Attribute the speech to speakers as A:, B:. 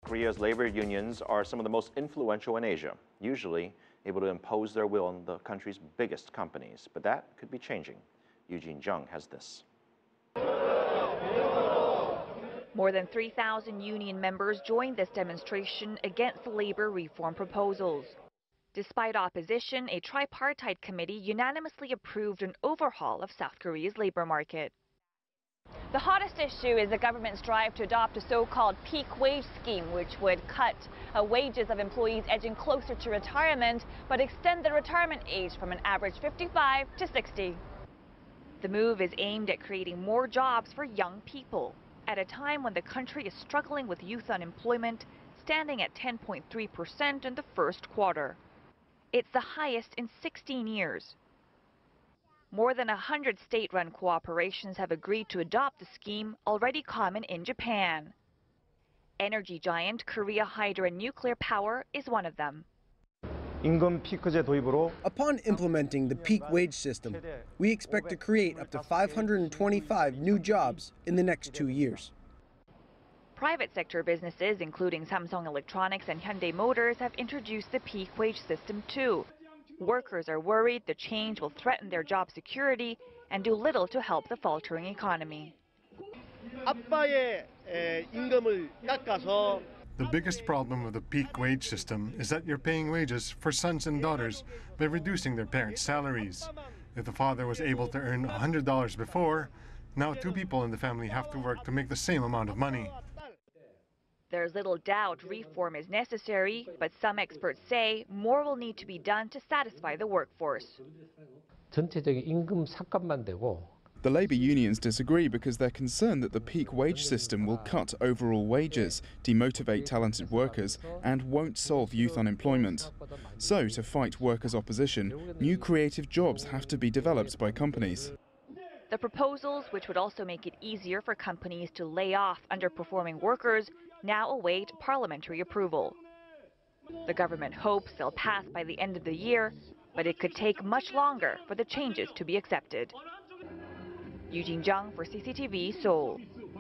A: Korea's labor unions are some of the most influential in Asia, usually able to impose their will on the country's biggest companies. But that could be changing. U-Jean Jung has this.
B: More than 3,000 union members joined this demonstration against the labor reform proposals. Despite opposition, a tripartite committee unanimously approved an overhaul of South Korea's labor market. The hottest issue is the government's drive to adopt a so-called peak wage scheme, which would cut wages of employees edging closer to retirement, but extend the retirement age from an average 55 to 60. The move is aimed at creating more jobs for young people, at a time when the country is struggling with youth unemployment, standing at 10.3% in the first quarter. It's the highest in 16 years. More than 100 state-run cooperations have agreed to adopt the scheme, already common in Japan. Energy giant Korea Hydro and Nuclear Power is one of them.
C: Upon implementing the peak wage system, we expect to create up to 525 new jobs in the next 2 years.
B: Private sector businesses, including Samsung Electronics and Hyundai Motors, have introduced the peak wage system too. Workers are worried the change will threaten their job security and do little to help the faltering economy.
D: The biggest problem with the peak wage system is that you're paying wages for sons and daughters by reducing their parents' salaries. If the father was able to earn $100 before, now two people in the family have to work to make the same amount of money.
B: There's little doubt reform is necessary, but some experts say more will need to be done to satisfy the workforce.
E: The labour unions disagree because they're concerned that the peak wage system will cut overall wages, demotivate talented workers, and won't solve youth unemployment. So, to fight workers' opposition, new creative jobs have to be developed by companies.
B: The proposals, which would also make it easier for companies to lay off underperforming workers, now await parliamentary approval. The government hopes they'll pass by the end of the year, but it could take much longer for the changes to be accepted. U-Jean Jung for CCTV, Seoul.